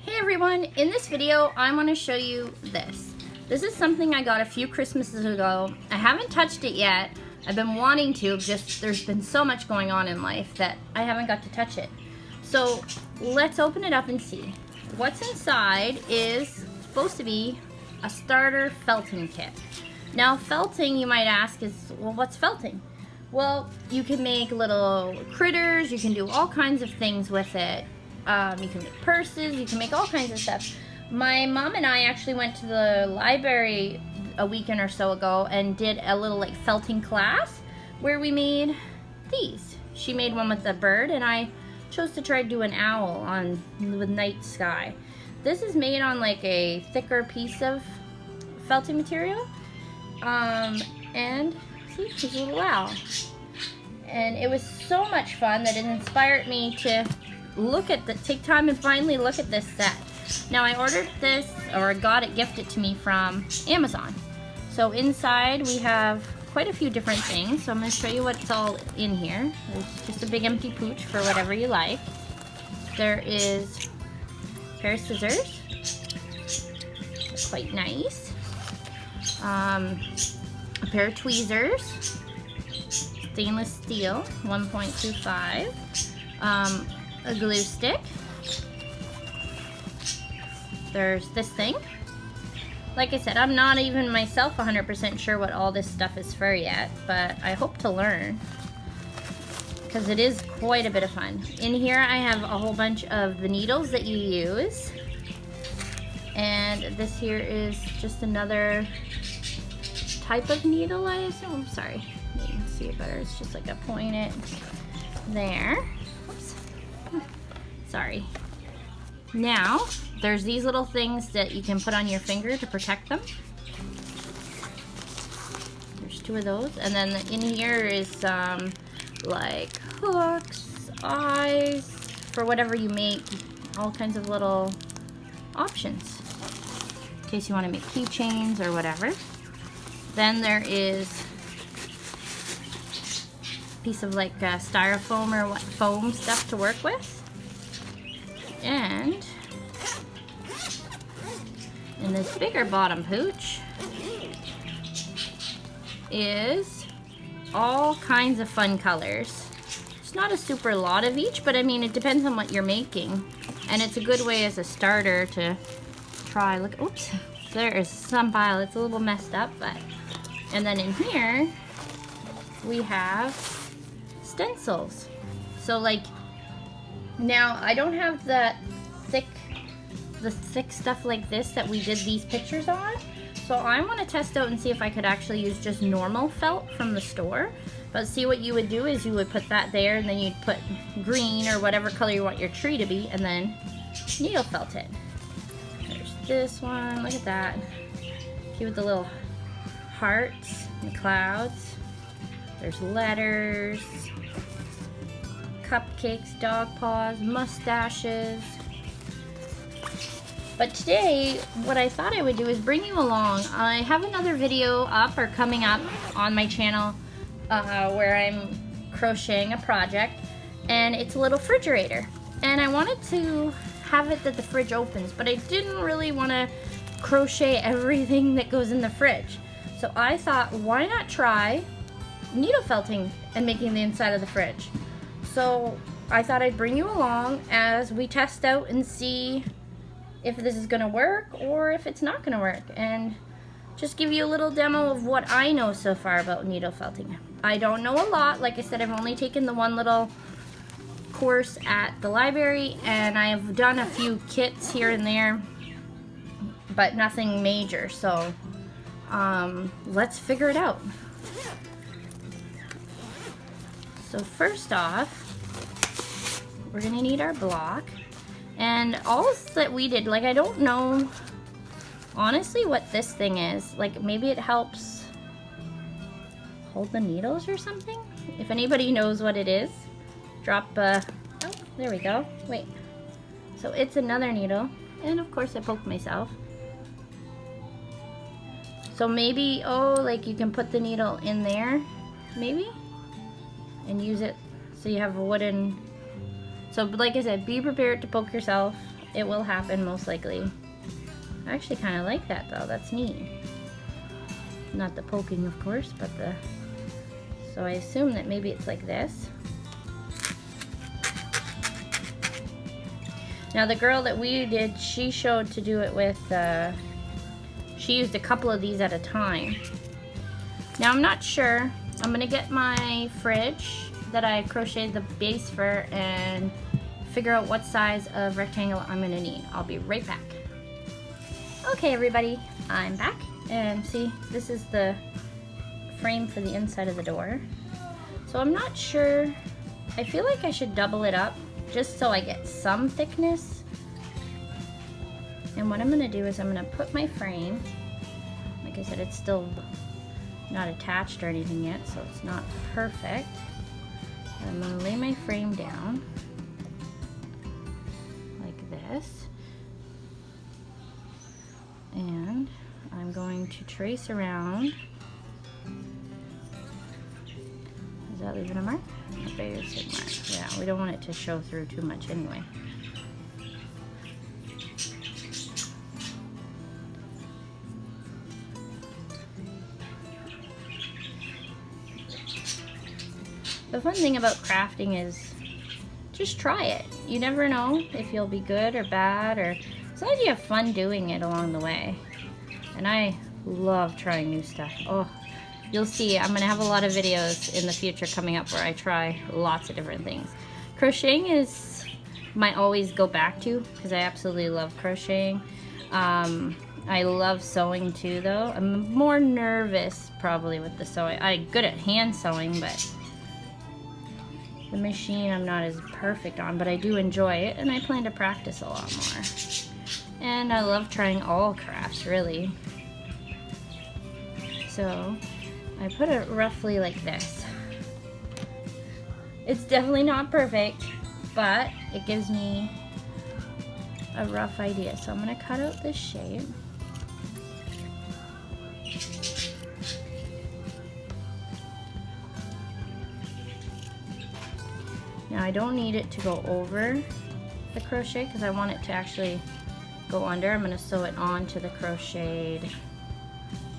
Hey everyone, in this video I want to show you this. This is something I got a few Christmases ago. I haven't touched it yet. I've been wanting to, just there's been so much going on in life that I haven't got to touch it. So let's open it up and see. What's inside is supposed to be a starter felting kit. Now felting, you might ask, is, well, what's felting? Well, you can make little critters, you can do all kinds of things with it. You can make purses, you can make all kinds of stuff. My mom and I actually went to the library a weekend or so ago and did a little like felting class where we made these. She made one with a bird and I chose to try to do an owl on the night sky. This is made on like a thicker piece of felting material. And see, she's a little owl. And it was so much fun that it inspired me to take time and finally look at this set. Now I ordered this, or got it gifted to me from Amazon. So inside we have quite a few different things. So I'm going to show you what's all in here. There's just a big empty pouch for whatever you like. There is a pair of scissors. They're quite nice. A pair of tweezers. Stainless steel, 1.25. A glue stick. There's this thing. Like I said, I'm not even myself 100% sure what all this stuff is for yet, but I hope to learn because it is quite a bit of fun. In here I have a whole bunch of the needles that you use, and this here is just another type of needle, I assume. Sorry, you can see it better. It's just like a pointed there. Oops. Sorry. Now, there's these little things that you can put on your finger to protect them. There's two of those. And then in here is some like hooks, eyes, for whatever you make, all kinds of little options in case you want to make keychains or whatever. Then there is a piece of like styrofoam or foam stuff to work with. And in this bigger bottom pooch is all kinds of fun colors. It's not a super lot of each, but I mean it depends on what you're making, and it's a good way as a starter to try. Look, oops, there is some pile. It's a little messed up, but and then in here we have stencils. So like, now I don't have the thick stuff like this that we did these pictures on, so I want to test out and see if I could actually use just normal felt from the store. But see, what you would do is you would put that there, and then you'd put green or whatever color you want your tree to be, and then needle felt it. There's this one, look at that. See, with the little hearts and clouds. There's letters, cupcakes, dog paws, mustaches. But today, what I thought I would do is bring you along. I have another video up or coming up on my channel where I'm crocheting a project, and it's a little refrigerator. And I wanted to have it that the fridge opens, but I didn't really want to crochet everything that goes in the fridge. So I thought, why not try needle felting and making the inside of the fridge? So I thought I'd bring you along as we test out and see if this is gonna work or if it's not gonna work, and just give you a little demo of what I know so far about needle felting. I don't know a lot. Like I said, I've only taken the one little course at the library, and I've done a few kits here and there, but nothing major. So let's figure it out. So first off, we're gonna need our block, and all that we did, like, I don't know honestly what this thing is. Like, maybe it helps hold the needles or something. If anybody knows what it is, drop oh, there we go. Wait, so it's another needle, and of course I poked myself. So maybe, oh, like you can put the needle in there maybe and use it so you have a wooden. So like I said, be prepared to poke yourself it will happen most likely. I actually kind of like that though, that's neat. Not the poking, of course, but the, so I assume that maybe it's like this. Now the girl that we did, she showed to do it with, she used a couple of these at a time. Now I'm not sure. I'm gonna get my fridge that I crocheted the base for and figure out what size of rectangle I'm gonna need. I'll be right back. Okay everybody, I'm back, and see, this is the frame for the inside of the door. So I'm not sure, I feel like I should double it up just so I get some thickness. And what I'm gonna do is I'm gonna put my frame, like I said, it's still not attached or anything yet, so it's not perfect. I'm gonna lay my frame down like this. And I'm going to trace around. Is that leaving a mark? A bigger sig mark. Yeah, we don't want it to show through too much anyway. The fun thing about crafting is just try it. You never know if you'll be good or bad, or as long as you have fun doing it along the way. And I love trying new stuff. Oh, you'll see, I'm gonna have a lot of videos in the future coming up where I try lots of different things. Crocheting is my always go back to, because I absolutely love crocheting. I love sewing too though. I'm more nervous probably with the sewing. I'm good at hand sewing, but the machine I'm not as perfect on, but I do enjoy it, and I plan to practice a lot more. And I love trying all crafts, really. So I put it roughly like this. It's definitely not perfect, but it gives me a rough idea. So I'm gonna cut out this shape. Now I don't need it to go over the crochet because I want it to actually go under. I'm going to sew it onto the crocheted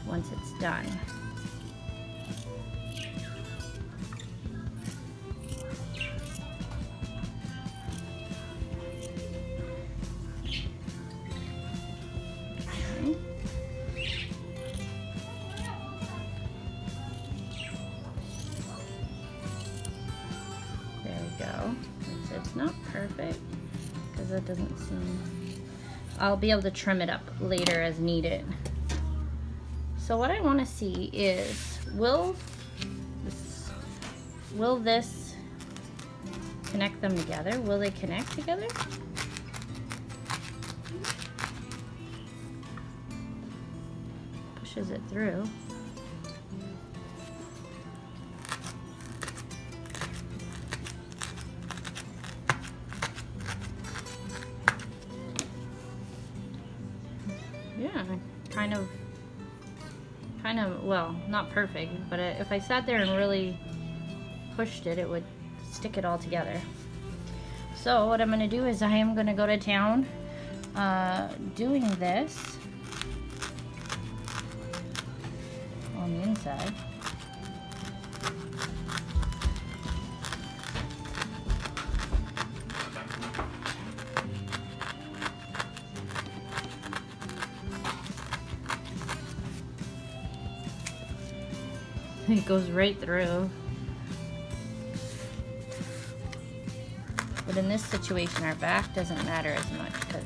once it's done. Okay. There we go. It's not perfect because that doesn't seem... I'll be able to trim it up later as needed. So what I want to see is, will this connect them together? Will they connect together? Pushes it through. Yeah, kind of, well, not perfect, but if I sat there and really pushed it, it would stick it all together. So what I'm going to do is I am going to go to town doing this on the inside. It goes right through. But in this situation, our back doesn't matter as much because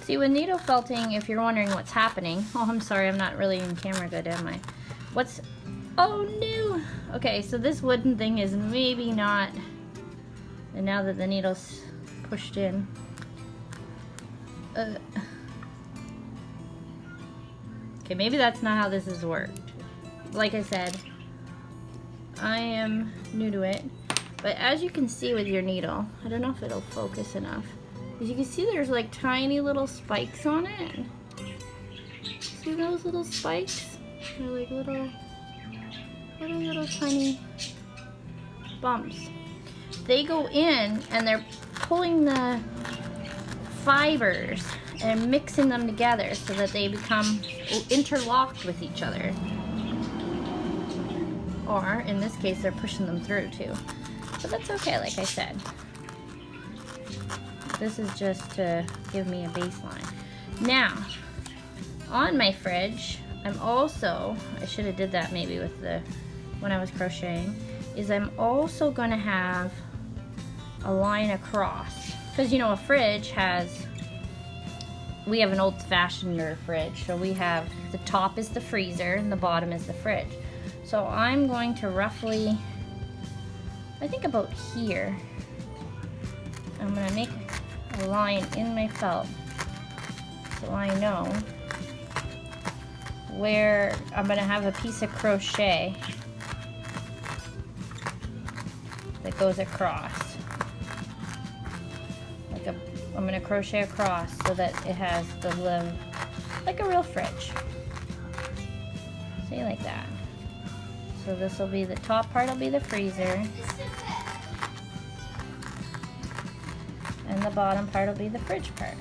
See, with needle felting, if you're wondering what's happening, oh, I'm sorry, I'm not really in camera good, am I? Oh no! Okay, so this wooden thing is maybe not, and now that the needle's pushed in, okay, maybe that's not how this has worked. Like I said, I am new to it, but as you can see with your needle, I don't know if it'll focus enough. As you can see, there's like tiny little spikes on it. See those little spikes? They're like little tiny bumps. They go in and they're pulling the fibers and mixing them together so that they become interlocked with each other. Or in this case, they're pushing them through too. But that's okay, like I said. This is just to give me a baseline. Now, on my fridge, I'm also, I should have did that maybe with when I was crocheting, is I'm also gonna have a line across. Because you know, a fridge we have an old-fashioned fridge, so we have, the top is the freezer and the bottom is the fridge. So I'm going to roughly, I think about here, I'm gonna make a line in my felt so I know where I'm gonna have a piece of crochet that goes across. I'm gonna crochet across so that it has the live like a real fridge. See, like that. So this will be the top part, will be the freezer. And the bottom part will be the fridge part.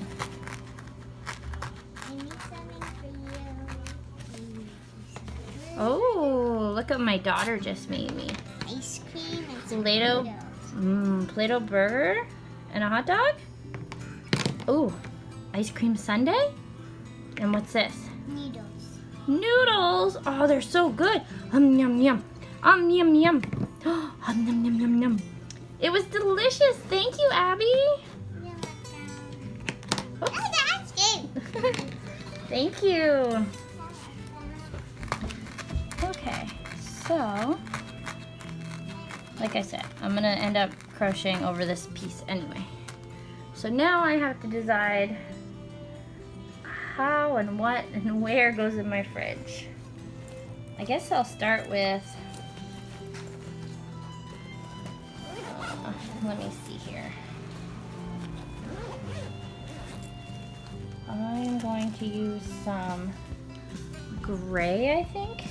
I need something for you. Oh, look what my daughter just made me. Ice cream and some Play-Doh, Play-Doh burger and a hot dog? Oh, ice cream sundae? And what's this? Noodles. Noodles! Oh, they're so good. Yum, yum. Yum, yum. Yum, yum, yum, yum. It was delicious. Thank you, Abby. You're welcome. Oops. Oh, the ice cream. Thank you. Okay, so, like I said, I'm gonna end up crocheting over this piece anyway. So now I have to decide how and what and where goes in my fridge. I guess I'll start with, let me see here. I'm going to use some gray, I think,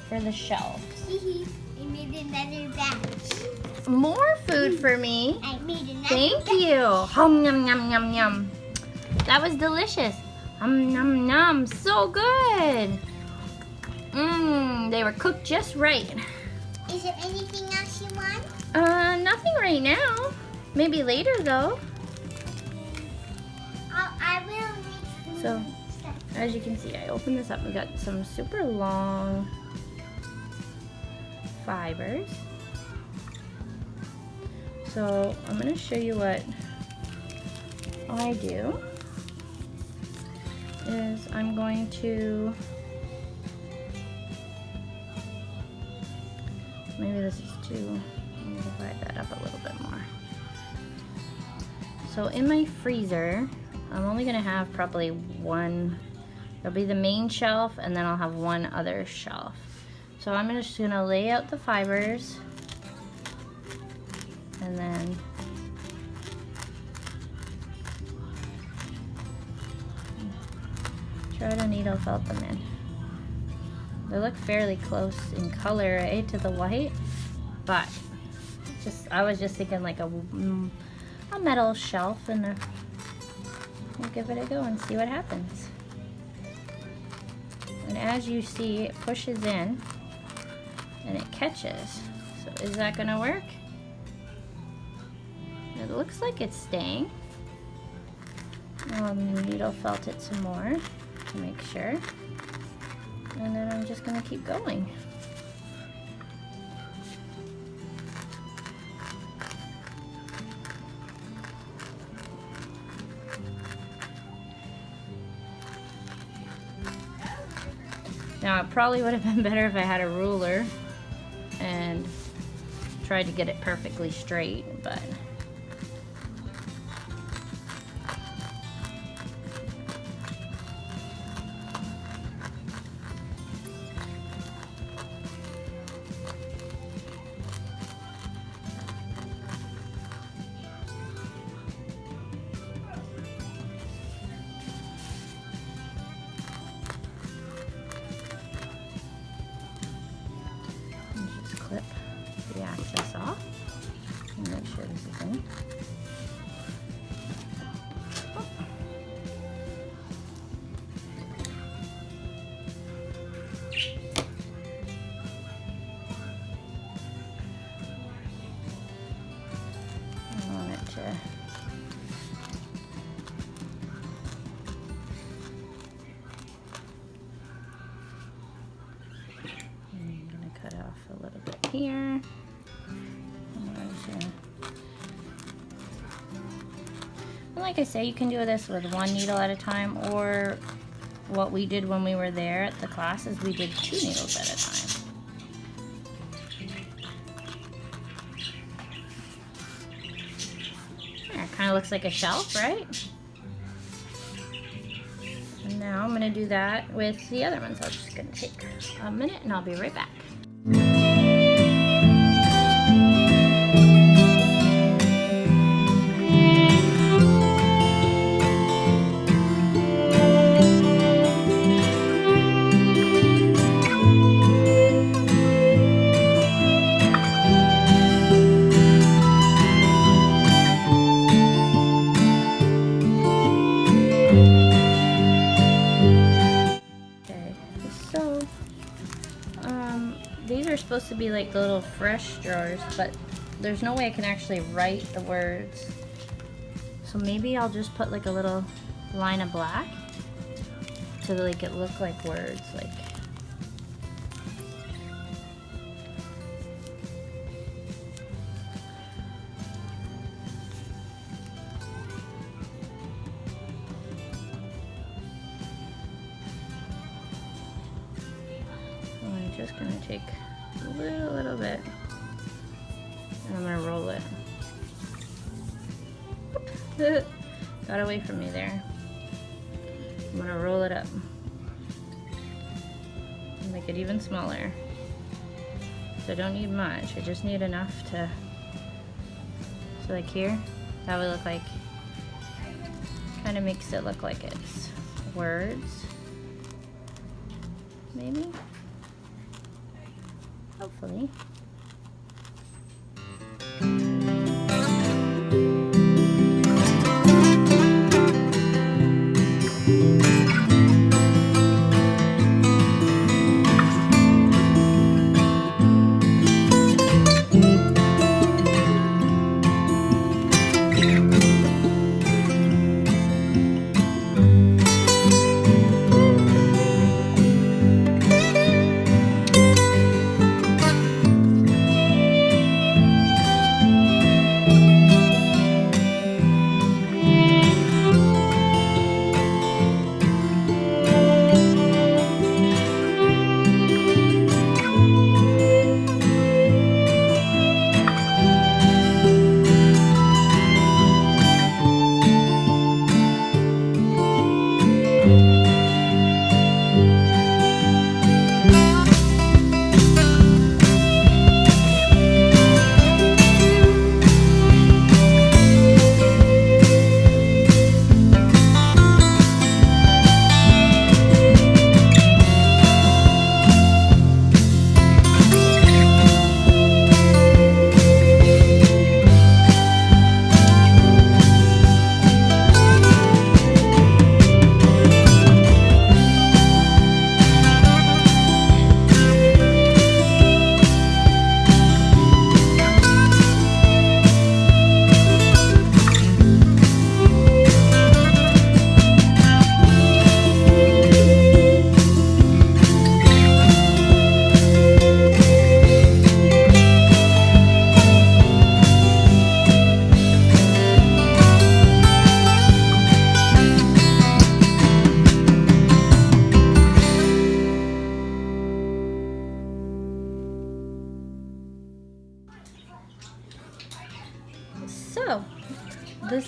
for the shelves. I made another batch. More food for me. I made another Thank batch. you. Hum, yum, yum, yum, yum. That was delicious. Yum, yum, so good. They were cooked just right. Is there anything else you want? Nothing right now. Maybe later though. I will make some So, stuff. as you can see, I opened this up. We got some super long fibers. So I'm going to show you what I do. Is I'm going to, maybe this is too, let me divide that up a little bit more. So in my freezer, I'm only going to have probably one, there'll be the main shelf and then I'll have one other shelf. So I'm just going to lay out the fibers and then try to needle felt them in. They look fairly close in color, right, to the white, but I was just thinking like a metal shelf, and we'll give it a go and see what happens. And as you see, it pushes in and it catches. So is that gonna work? It looks like it's staying. Needle felt it some more to make sure. And then I'm just gonna keep going. Now it probably would have been better if I had a ruler and tried to get it perfectly straight, but clip the access off and make sure this is in. I want it to cut off a little bit here. And like I say, you can do this with one needle at a time, or what we did when we were there at the class is we did 2 needles at a time. There, it kind of looks like a shelf, right? And now I'm going to do that with the other ones. I'm just going to take a minute and I'll be right back. These are supposed to be like the little fresh drawers, but there's no way I can actually write the words. So maybe I'll just put like a little line of black to like it look like words, like. I'm just gonna take a little bit and I'm gonna roll it. Got away from me there. I'm gonna roll it up and make it even smaller. So I don't need much, I just need enough to, so like here, that would look like, kind of makes it look like it's words, maybe? Hopefully.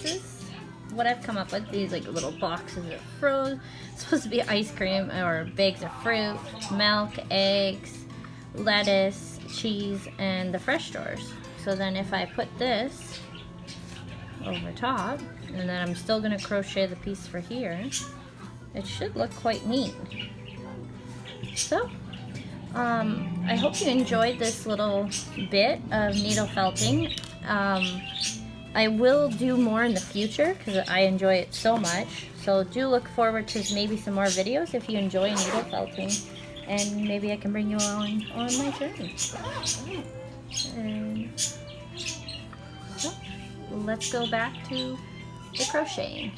this is what I've come up with. These like little boxes of fruit. It's supposed to be ice cream or bags of fruit, milk, eggs, lettuce, cheese, and the fresh stores. So then if I put this over top, and then I'm still going to crochet the piece for here, it should look quite neat. So I hope you enjoyed this little bit of needle felting. I will do more in the future because I enjoy it so much. So do look forward to maybe some more videos if you enjoy needle felting, and maybe I can bring you on my journey. And so let's go back to the crocheting.